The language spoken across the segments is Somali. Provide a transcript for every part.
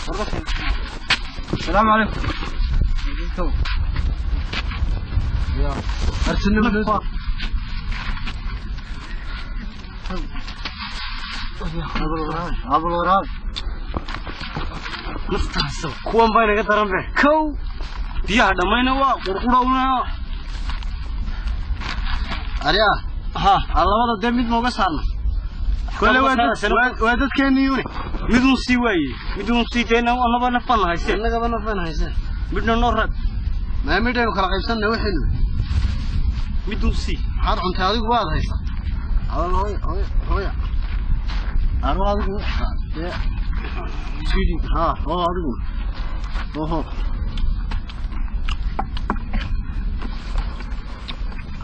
السلام عليكم. يا أرسلني من أبو الوراد مستحسن كوان باين كترم به كو بيا دمينا وقرقرنا أريا ها الله ولا دميت موجة صارنا كل وادت كان يوني بدون سواي بدون سيتنا والله بنفنا هاي سن أنا بنفنا هاي سن بدنا نورد ما ميدان خلاص يسنا وحين بدون سي حار عن تاريخ واضح هاي هو أروح أقول يا سيدي ها هو أقول هو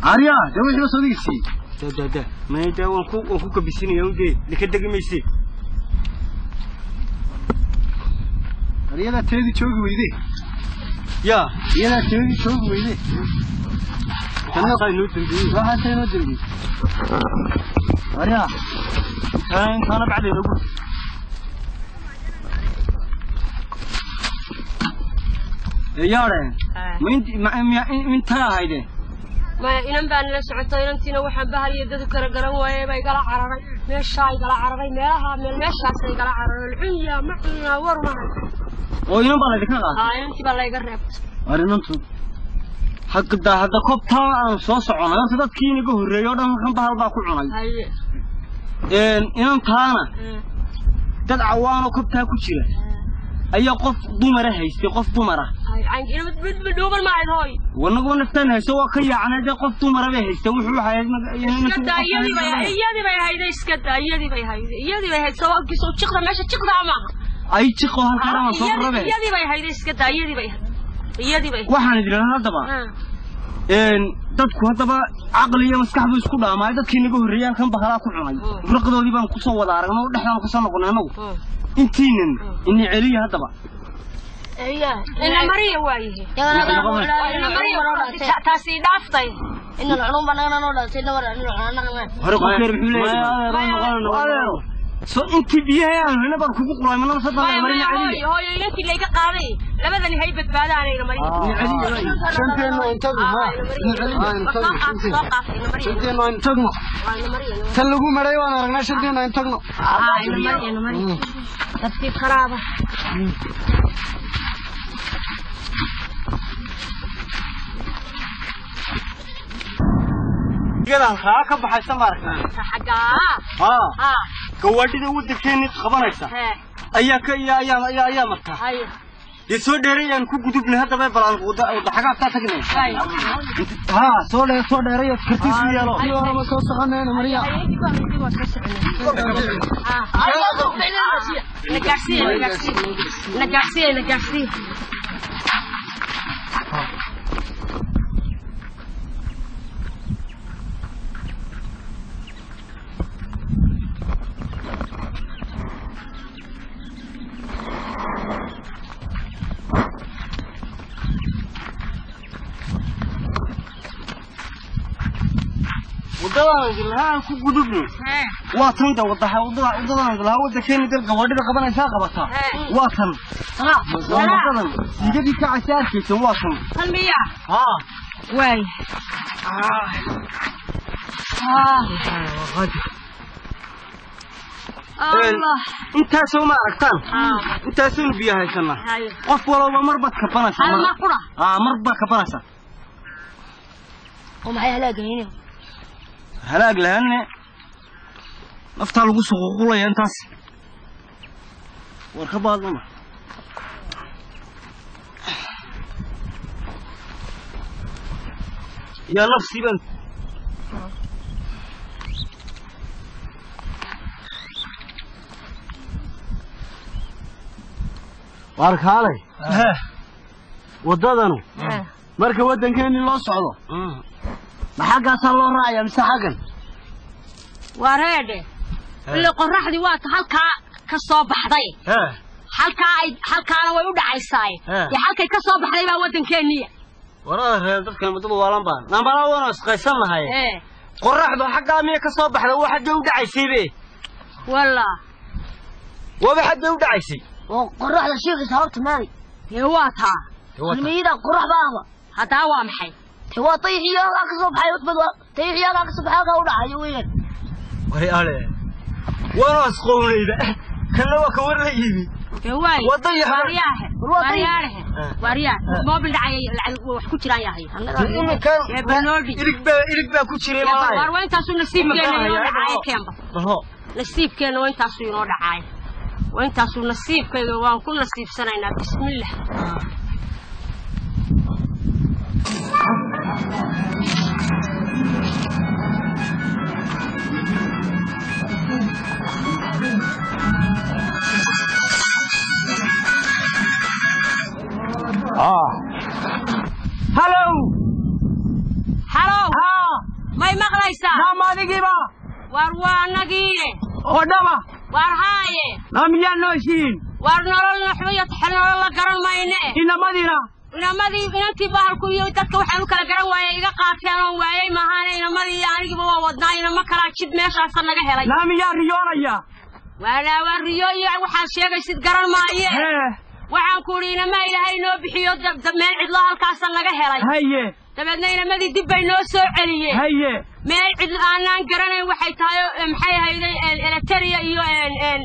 أريا ده مش مسؤولي شيء ده ما يدا وانكو كبسيني يودي لكده جميسي أريا ده تري تشوف ويدي يا ده تري تشوف ويدي كنا قايلين تندي راح تندي أريا كان بعدين أقول يا رين من ترى هيدا ما إنهم بان لسعته إنهم تينو وحبها يدد كرجران ويا بيجلا عرري مش شاي جلا عرري مالها من المشي سي جلا عرري الحية معنا ورما وإنهم بان لك إنهم تبى لا يقرب أرينهم تو حق ده هذا كوبتا صوص عنا سيدا كيني جوه الرياضة هم بحال باكل عنا إنهم كانا دد عوانو كوبتا كوشيله أي قف دمرة هيستي قف دمرة عنك إنهم بدوبر معي هاي ونقول نفتنها سوا كي عنا ده قف دمرة بهيستي وحلو حياة إسكت يدي بي هيدا إسكت يدي بي هيدا سوا كيسو تشقر ماشي تشقر معها أي تشقر هالكلام صبر به يدي بي هيدا إسكت يدي بي waxaan idinaa hadaba dadku hadaba aqliga maskaxdu isku dhaamay dadkii naga horeeyaan kan bahala ku cunay burqadoodii baan ku soo wada aragnay dhaxdan ku soo noqonay anagu intiinan inii celiya hadaba ina mariya waayihi ina mariya taasi dhaaftay ina culum banana noo dhaltay nabar anaga hore ku keenay wuxuu leeyahay سو أنت بيها هنا بركوب قرآن من الله صدق الله مرينا عليه هو ينتي اللي كقاضي لماذا نهيب بعد عليه مرينا شنتين ما ينتقم شنتين ما ينتقم سلقوا مريا وانا رجنا شنتين ما ينتقم مريا تفكير خرابة كده خاك بحسن مارك حقا كوالدي ده ودك كيني خبرنيسا اياك يا متا يسو ديريان كو غدوبنا هدا بلان ودا حاجه تاغني ها سو ديريا كرتيس يالو يورا ما سو سخنين مريا نجاسي ودلها كو غدوبني واتن ده ودها ودلها ودكين دل قوادي قبنيسا قبطا واتن ودلها يجي كعساركيس واتن المية واي الله انت سو ما aragtaan inta soo biyahaysana qof walba marbad ka banaysa marba ka banaysa oo maxay halaagayeen هلاك لهن نفتح له قصة قولة يا انتاس وركبها لنا يا نفسي بنت وارك هالي ودادنو مركب ودن كاني لو صعدو maxaa ka loo raacay mise xagan wareede ilaa qorraxdi waa halka ka soo baxday halkaana way u dhacaysaa halkay ka soo baxday baa wadankeeniya waraad dadka madadu waalan baan nambala wana isqaysan lahay qorraxdu xagaa miya ka soo baxday waxa u dhacaysay walla waxa u dhacaysay وقرح الشيخ صارت مالي هواتها الميدا قرح بابا هذا هو محي هو طيح يا اقصب حيوت بدو طيح يا اقصب حاجه ودعي وين وهي عليه وانا اسقوني ذا كله كوريني هواي وضيح ورياه ما بندعي wax ku jiraan yahay ya banolbi ilig ku jiray maahay war weynta soo nasiibkeena inoo dhacay keenba nasiibkeena weynta soo inoo dhacay weynta soo nasiibkeena waan ku nasiibsanaynaa bismillaah هلو ما مقليسا ما نجيبا واروانا ودما وارهاي نميان نوشين وارنرل نحوية حنرل الله قرن ما ينه إنا مدي إنتي بحالكم يوتك وحنو كلا قرن ويا إذا قاتيان ويا ما هاني إنا مدي يعني جبوا وضنا إنا ما كلا شد ماشى أصلا جهلا نميان رياضيا ولا ورياضيا وحال شيء يصير قرن ما يه وعن كورينا ما إلهي نو بحيو ما عدلها الكاسن لقى هلاي هيه تبدنا ما دي دبي نو سو عليه هيه ما عدل أنا قرنا وحي تايو محي هيدا التريا يو ان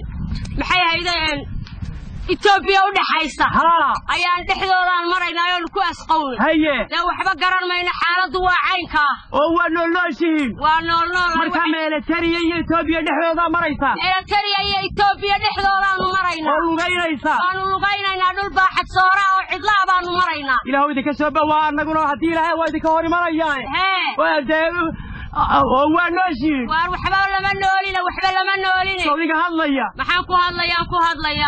محي هيدا إثيوبيا ودحيسة أيان دحدودان مرينا يو كو أسقون هيه لو وحبا قرن ما إن حالة وعينك هو نولوشين مركا التريا يو إثيوبيا دحدودان مريسا التريا يو إثيوبيا دحدودان مرينا لغينا دول باحد صورة وعدلا بانو مرينا إلا هو إذا كسبه وأنقنا هدي لها وإذا كهوري مريان هو نوشين وحبا لما نولينا وحبا لما نولينا صديق هالليا محاكو هالليا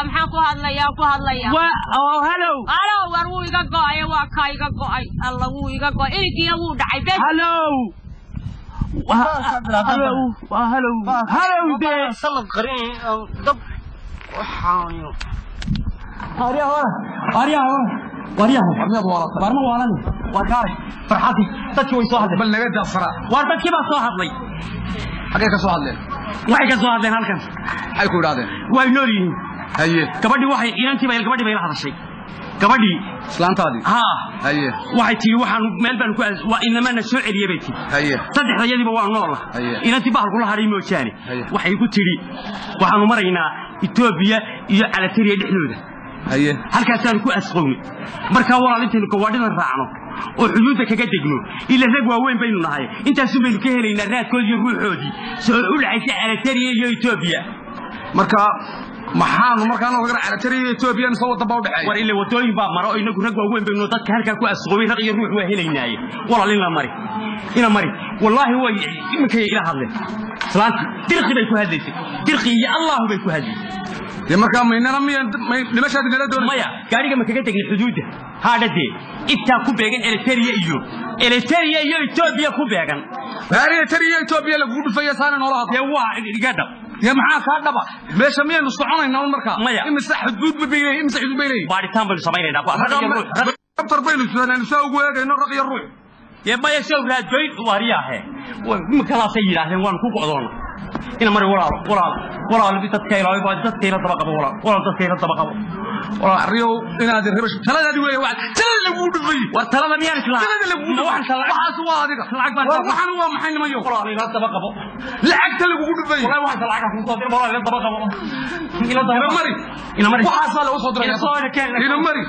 هلو ورو يقاقاي واكا يقاقاي الله وو يقاقاي إلقي يوو دعي بس هلو دي صلب قرين دب وحاونيو ورياه برما والله وكاري فرحتي تكوي صاحب بل نجد الصراع وارد كيف صاحب لي حقيقة صاحب لي وحي كصاحب لي هالكن أي كود هذا وينوري هي كبدي وحي إنتي كبدي بيلا هذا الشيء كبدي سلامت هذه هي وحي تي وحن ملبن كويس وإنما نسوع اللي بيتي هي صدق رجالي بوان الله إنتي بحر كلها هري موشاني وحي يقول تري وحن مرينا إثيوبيا على تري الحلول هي halkaasaan ku asqooni marka walaalinteenu kawaadhina raacno oo xuduudda kaga degno ila rag waaweyn baynu nahay intaas baynu ka helaynaa raadkoodii ruuxoodii soo u dhacaysa Eritrea iyo Ethiopia marka maxaan markaan oo gaar Eritrea iyo Ethiopia soo wada baa u dhaxay war ila wadooyin baa maro inagu rag waaweyn baynu dadka halka ku asqoobay rag iyo ruux waa helaynaa walaalin la mari ina mari wallahi way iminka ila hadleen salaanti dirqi bay ku hadlaysay dirqi iyo Allah bay ku hadlaysay يا مركا ميننا لما شاد نلا دون مايا غاريغا ما كاga tagin xuduuda haadade inta ku beegan Eritrea iyo Ethiopia ku beegan Eritrea Ethiopia lagu dhufay saanan oo lahayd waa igada يا maxaa ka dhaba meesha miyaan isku cunayna marka imisa xuduud babeeyay imisa xuduud babeeyay baaritaan bal sameeyna rabtar baynu suudan soo ugu eegayno raq iyo ruux يا مايا soo raadbayn wariyaha ma kala sayiraahdeen waan ku go'doona ina mari walaal bidadkayla ay baad dadkayla daba qabo walaal dadkayla daba qabo walaal riyo inaad ribash taladaadi way wax talada lagu dhufay war talada miyaan isla talada lagu waxaas waa adiga lacag baan waxaan waa maxay nimayo walaal ila daba qabo lacagta lagu dhufay walaal waxaan lacag ku soo diray walaal ila daba qabo ina mari waxaas la soo diray ina mari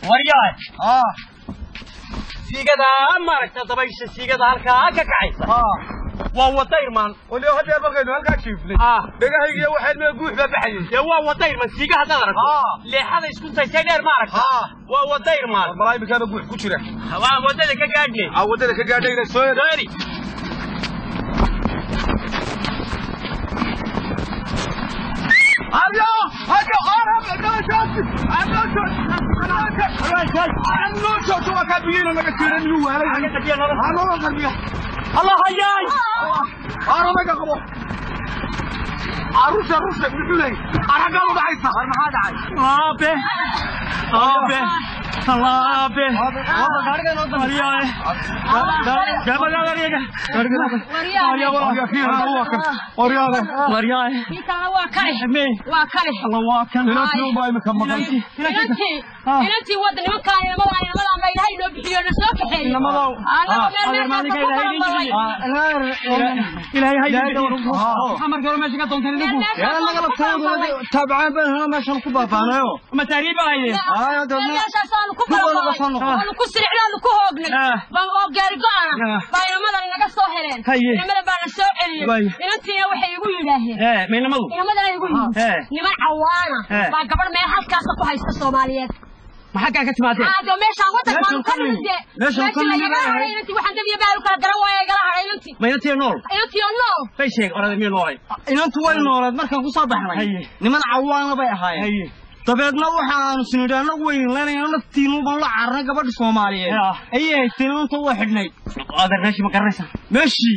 ورياج سيجدا أمرك تطبيش سيجدا هالكا كعيسى ووطير مان ولي هذا بقينا هلكا شيفني دغهيغي waxay ma guux ba baxayeen waa wadayr man siiga hada arag leexada isku taysay dheer ma arag waa wadayr maan malaay bika ba guux ku jira waa wadada ka gaadhnay wadada ka gaadhayna soo doori Ayo arab no shot I'm not sure what can be in a negative new way الله حياي arab ka qabo عروسه بتقولي ارجعوا بعيسى ما هذا عايز ابي الله ابي والله غارقه نوض مريا جاب غارقه مريا هو كره الله واكل لا تنو باي مكملتي inantii wada nimanka inamada ma ilaahay loo bixiyo na soo kaxeeyay inamada ilaahay hayda xamar gaar meesha ka doonteen idigu yaa laga la taabacaan baan meeshan ku baabaanayo ma taariiba hayeen meeshaan ku baabaanayo ku siricnaa ku hoognay baan oo gaari go'ana baa inamada naga soo heleen inamada baan soo celiyay inantii waxay igu yiraahdeen inamada igu yiraahdeen niman cawaana baa gabadh meel halkaas ku haysta Soomaaliyeed maxaa ka timaadeen aado meeshaan wada kan meeshaan inantii waxaan dabiya baa kala garan waayay gala haray inantii ma inantii nool bay sheeg orada meel noolay inantu way noolad markaan ku soo baxnay niman cawaana bay ahaayeen dabeedna waxaan sinidana weyn leenahay naftiinu baan la carnay gabadh Soomaaliyeed ayay tinanta u xidhnay aad meeshii ma garanaysaa meeshii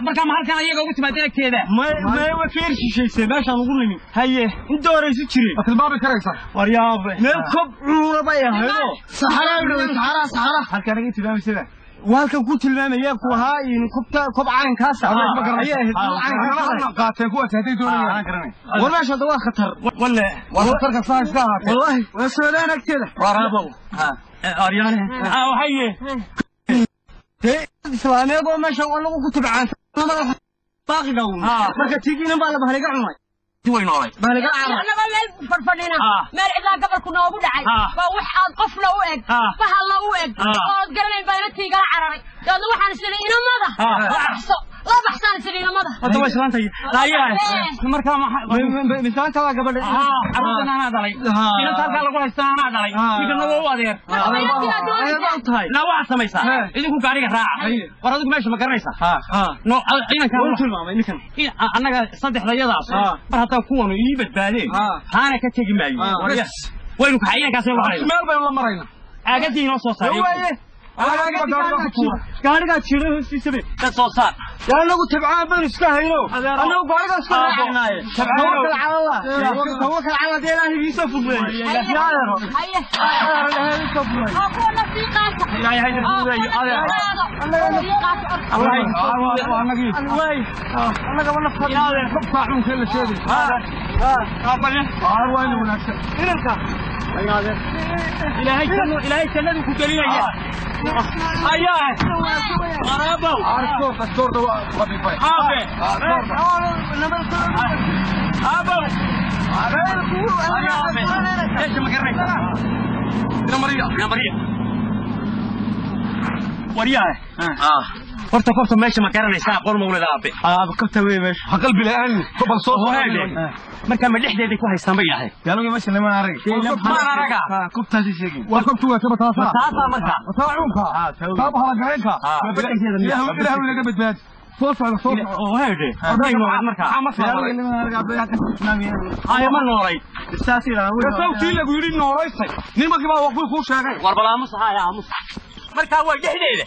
marka ma halkan ayaga ugu timaadeen agteeda ma way fiirshisay meeshaan ugu nimi haye inta horeysu jiray tilmaami karaysa waryaab meel kob cuura bay ahaydo saxara halkan ay tilmaamisada walka ku tilmaamaya ku ahaa in kob caankaas ayay qaateen kuwa haday doonayaan walaasha waa khatar khatar ka saayska wallahi waa soolaan agteeda waraabo aryaane waxay islaameed oo meesha lagu ku tabcaan baaqiga marka tigina baa la bahaliga cunay way noolay bahaliga anaba meel farfadhina meel cidla gabarku noogu dhacay waa wax aad qofna u eg bahal la u eg oo garanay baa tiiga cararay dad waxaan isla inamada la baxsan isla inamada hada way islaantay laayaa marka misaanka waa gabadh aragana ana dalay ina talka lagu haystaa dalay idina waa adeer la waa samaysa idinku gaariga raaca war adigu meesha ma garanaysaa no ina ka tilmaamay ninkan anaga saddexdayadaas mar hataa kuwan ii badbaadeen haana ka tagi maayo waynu ka xayaankaas meel baan la marayna aagadiina soo saaray gaariga jiro hoostiisa ka soo saar yaa lagu tabcaan baan iska hayno anagu gaariga iska raacnaaye tawakkal ala deelahi biisa fudlay haye aqul nasiqata ilaahay hayda fudlay anaga wala fadhiyo faacun kala sheegay wayna wanaagsan inanka ilaahay jannadu ku gelinaya ayaa arabo pastor da wabi fay aabe abo ايش ما قريت يا مريم ورياه فرت ماشي ما كرنيسا قول مولد ابي كبت وي ماشي قلبي الان قبل صوت marka ma dhixdeedii ku haystaan bay yahay yaalooga meesha lama arag kubtaasi sheegin waa kubtu waa kaba taasa marka taacunka taaba hala garanka ilaahu laga badbaad soo socda oo heede marka ay ma nooray isaasi la sawti lagu yiri nooraysay nimankii baa waqti ku sheegay war balaamus haya amus marka way dhixdeeda